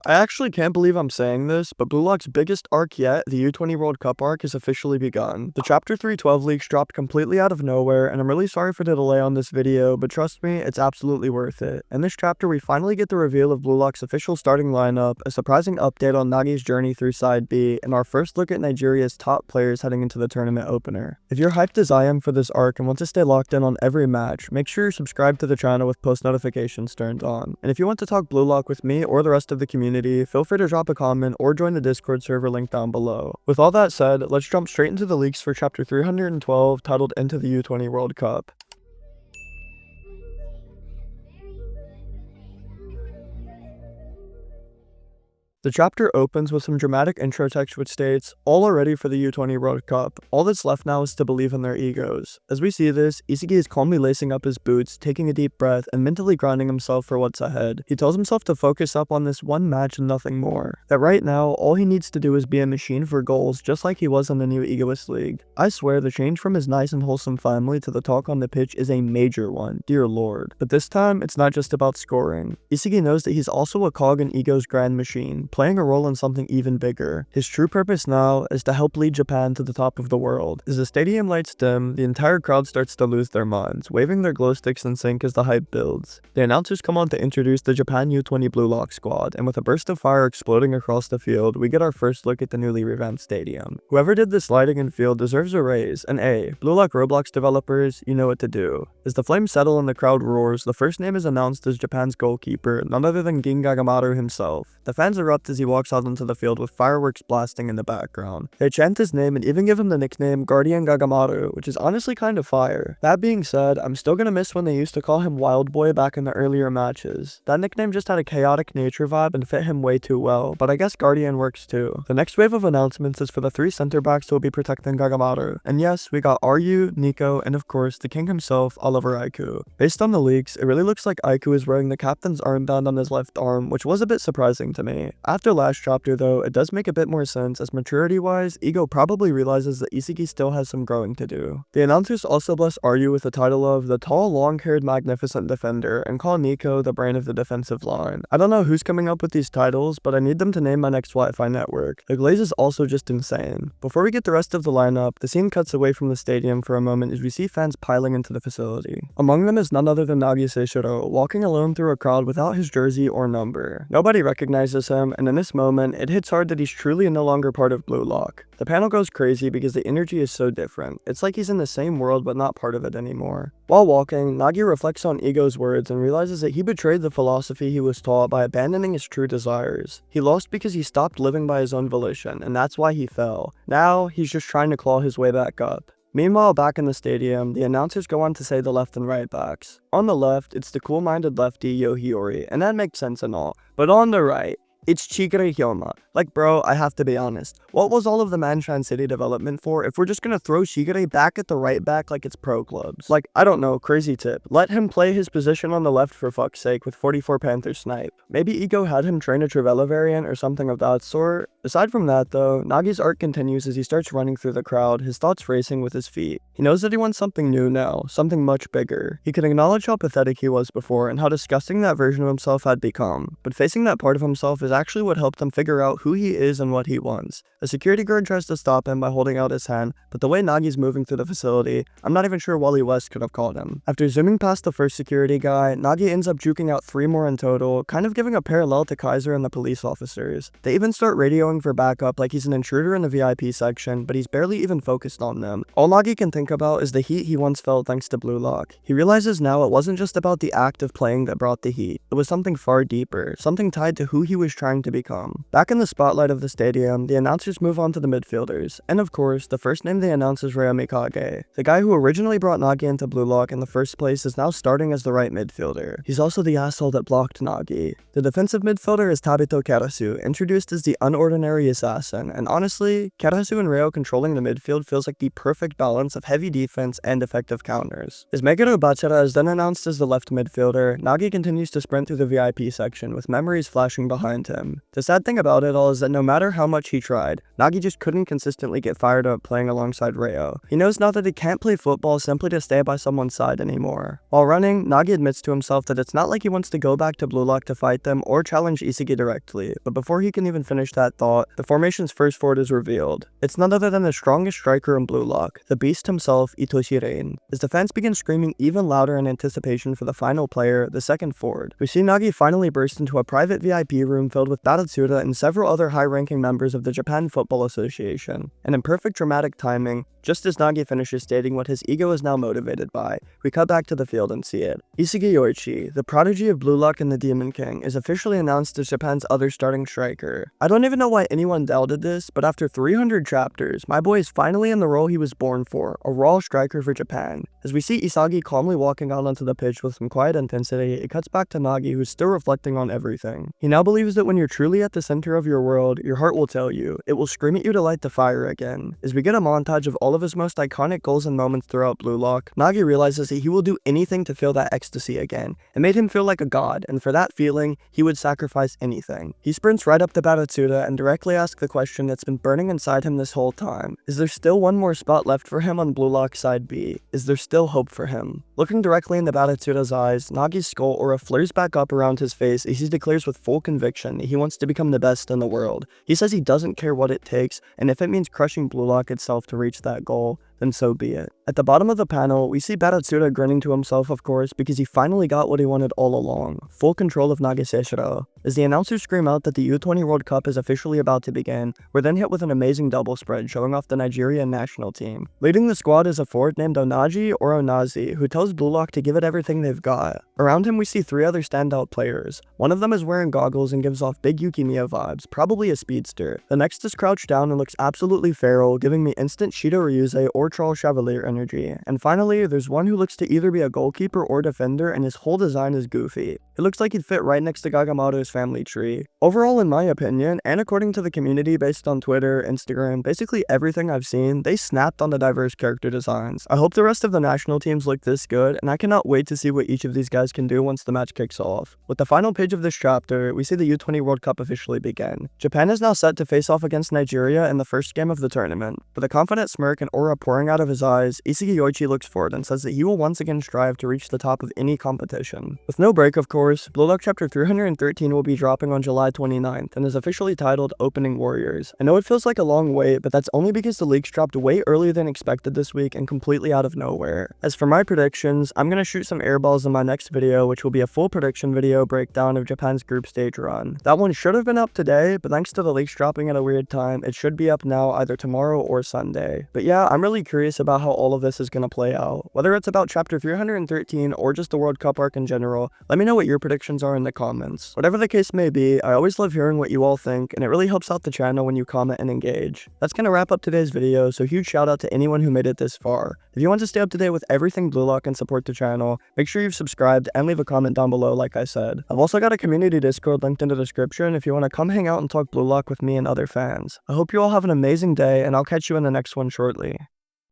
I actually can't believe I'm saying this, but Blue Lock's biggest arc yet, the U-20 World Cup arc, has officially begun. The Chapter 312 leaks dropped completely out of nowhere, and I'm really sorry for the delay on this video, but trust me, it's absolutely worth it. In this chapter, we finally get the reveal of Blue Lock's official starting lineup, a surprising update on Nagi's journey through Side B, and our first look at Nigeria's top players heading into the tournament opener. If you're hyped as I am for this arc and want to stay locked in on every match, make sure you're subscribed to the channel with post notifications turned on. And if you want to talk Blue Lock with me or the rest of the community, feel free to drop a comment or join the Discord server link down below. With all that said, let's jump straight into the leaks for chapter 312 titled Into the U-20 World Cup. The chapter opens with some dramatic intro text which states, "All are ready for the U-20 World Cup. All that's left now is to believe in their egos." As we see this, Isagi is calmly lacing up his boots, taking a deep breath, and mentally grounding himself for what's ahead. He tells himself to focus up on this one match and nothing more. That right now, all he needs to do is be a machine for goals, just like he was in the new Egoist League. I swear, the change from his nice and wholesome family to the talk on the pitch is a major one, dear lord. But this time, it's not just about scoring. Isagi knows that he's also a cog in Ego's grand machine, playing a role in something even bigger. His true purpose now is to help lead Japan to the top of the world. As the stadium lights dim, the entire crowd starts to lose their minds, waving their glow sticks in sync as the hype builds. The announcers come on to introduce the Japan U-20 Blue Lock squad, and with a burst of fire exploding across the field, we get our first look at the newly revamped stadium. Whoever did this lighting and field deserves a raise, and Blue Lock Roblox developers, you know what to do. As the flames settle and the crowd roars, the first name is announced as Japan's goalkeeper, none other than Gagamaru himself. The fans erupt as he walks out onto the field with fireworks blasting in the background. They chant his name and even give him the nickname Guardian Gagamaru, which is honestly kind of fire. That being said, I'm still gonna miss when they used to call him Wild Boy back in the earlier matches. That nickname just had a chaotic nature vibe and fit him way too well, but I guess Guardian works too. The next wave of announcements is for the 3 center backs who will be protecting Gagamaru. And yes, we got Ryu, Nico, and of course, the king himself, Oliver Aiku. Based on the leaks, it really looks like Aiku is wearing the captain's armband on his left arm, which was a bit surprising to me. After last chapter though, it does make a bit more sense as maturity-wise, Ego probably realizes that Isagi still has some growing to do. The announcers also bless Ryu with the title of the tall, long-haired, magnificent defender and call Nico the brain of the defensive line. I don't know who's coming up with these titles, but I need them to name my next Wi-Fi network. The glaze is also just insane. Before we get the rest of the lineup, the scene cuts away from the stadium for a moment as we see fans piling into the facility. Among them is none other than Nagi Seishiro, walking alone through a crowd without his jersey or number. Nobody recognizes him, and in this moment, it hits hard that he's truly no longer part of Blue Lock. The panel goes crazy because the energy is so different. It's like he's in the same world but not part of it anymore. While walking, Nagi reflects on Ego's words and realizes that he betrayed the philosophy he was taught by abandoning his true desires. He lost because he stopped living by his own volition, and that's why he fell. Now, he's just trying to claw his way back up. Meanwhile, back in the stadium, the announcers go on to say the left and right backs. On the left, it's the cool-minded lefty Yohiori, and that makes sense and all. But on the right, it's Chigure Hyoma. Like bro, I have to be honest. What was all of the Manshan City development for if we're just gonna throw Chigure back at the right back like it's pro clubs? Like, I don't know, crazy tip. Let him play his position on the left for fuck's sake with 44 Panther snipe. Maybe Ego had him train a Trivella variant or something of that sort. Aside from that though, Nagi's arc continues as he starts running through the crowd, his thoughts racing with his feet. He knows that he wants something new now, something much bigger. He can acknowledge how pathetic he was before and how disgusting that version of himself had become, but facing that part of himself is actually what helped him figure out who he is and what he wants. A security guard tries to stop him by holding out his hand, but the way Nagi's moving through the facility, I'm not even sure Wally West could have caught him. After zooming past the first security guy, Nagi ends up juking out 3 more in total, kind of giving a parallel to Kaiser and the police officers. They even start radioing for backup like he's an intruder in the VIP section, but he's barely even focused on them. All Nagi can think about is the heat he once felt thanks to Blue Lock. He realizes now it wasn't just about the act of playing that brought the heat. It was something far deeper, something tied to who he was trying to become. Back in the spotlight of the stadium, the announcers move on to the midfielders, and of course, the first name they announce is Ryo Mikage. The guy who originally brought Nagi into Blue Lock in the first place is now starting as the right midfielder. He's also the asshole that blocked Nagi. The defensive midfielder is Tabito Karasu, introduced as the unordinary assassin, and honestly, Karasu and Ryo controlling the midfield feels like the perfect balance of heavy defense and effective counters. As Meguro Bachara is then announced as the left midfielder, Nagi continues to sprint through the VIP section with memories flashing behind him. The sad thing about it all all is that no matter how much he tried, Nagi just couldn't consistently get fired up playing alongside Reo. He knows now that he can't play football simply to stay by someone's side anymore. While running, Nagi admits to himself that it's not like he wants to go back to Blue Lock to fight them or challenge Isagi directly, but before he can even finish that thought, the formation's first forward is revealed. It's none other than the strongest striker in Blue Lock, the beast himself, itoshi. As the fans begin screaming even louder in anticipation for the final player, the second forward, we see Nagi finally burst into a private VIP room filled with Baratsuda and several other high-ranking members of the Japan Football Association. And in perfect dramatic timing, just as Nagi finishes stating what his ego is now motivated by, we cut back to the field and see it. Isagi Yoichi, the prodigy of Blue Lock and the Demon King, is officially announced as Japan's other starting striker. I don't even know why anyone doubted this, but after 300 chapters, my boy is finally in the role he was born for, a raw striker for Japan. As we see Isagi calmly walking out onto the pitch with some quiet intensity, it cuts back to Nagi, who's still reflecting on everything. He now believes that when you're truly at the center of your world, your heart will tell you, it will scream at you to light the fire again. As we get a montage of all of his most iconic goals and moments throughout Blue Lock, Nagi realizes that he will do anything to feel that ecstasy again. It made him feel like a god, and for that feeling, he would sacrifice anything. He sprints right up to Baratsuda and directly asks the question that's been burning inside him this whole time. Is there still one more spot left for him on Blue Lock side B? Is there still hope for him? Looking directly into Baratsuda's eyes, Nagi's skull aura flares back up around his face as he declares with full conviction that he wants to become the best in the world. He says he doesn't care what it takes, and if it means crushing Blue Lock itself to reach that goal, then so be it. At the bottom of the panel, we see Baratsuda grinning to himself, of course, because he finally got what he wanted all along, full control of nagi seishiro. As the announcers scream out that the U-20 World Cup is officially about to begin, we're then hit with an amazing double spread showing off the Nigerian national team. Leading the squad is a forward named Onagi or Onazi, who tells Blue Lock to give it everything they've got. Around him we see three other standout players. One of them is wearing goggles and gives off big Yukimiya vibes, probably a speedster. The next is crouched down and looks absolutely feral, giving me instant Shido Ryuze or Charles Chevalier energy. And finally, there's one who looks to either be a goalkeeper or defender, and his whole design is goofy. It looks like he'd fit right next to Gagamaru's family tree. Overall, in my opinion, and according to the community based on Twitter, Instagram, basically everything I've seen, they snapped on the diverse character designs. I hope the rest of the national teams look this good, and I cannot wait to see what each of these guys can do once the match kicks off. With the final page of this chapter, we see the U-20 World Cup officially begin. Japan is now set to face off against Nigeria in the first game of the tournament. With a confident smirk and aura pouring out of his eyes, Isagi Yoichi looks forward and says that he will once again strive to reach the top of any competition. With no break, of course, Blue Lock Chapter 313 will be dropping on July 29th and is officially titled Opening Warriors. I know it feels like a long wait, but that's only because the leaks dropped way earlier than expected this week and completely out of nowhere. As for my predictions, I'm gonna shoot some airballs in my next video, which will be a full prediction video breakdown of Japan's group stage run. That one should have been up today, but thanks to the leaks dropping at a weird time, it should be up now either tomorrow or Sunday. But yeah, I'm really curious about how all of this is gonna play out. Whether it's about Chapter 313 or just the World Cup arc in general, let me know what your predictions are in the comments. Whatever the case may be, I always love hearing what you all think, and it really helps out the channel when you comment and engage. That's gonna wrap up today's video, so huge shout out to anyone who made it this far. If you want to stay up to date with everything Blue Lock and support the channel, make sure you've subscribed and leave a comment down below like I said. I've also got a community Discord linked in the description if you want to come hang out and talk Blue Lock with me and other fans. I hope you all have an amazing day, and I'll catch you in the next one shortly.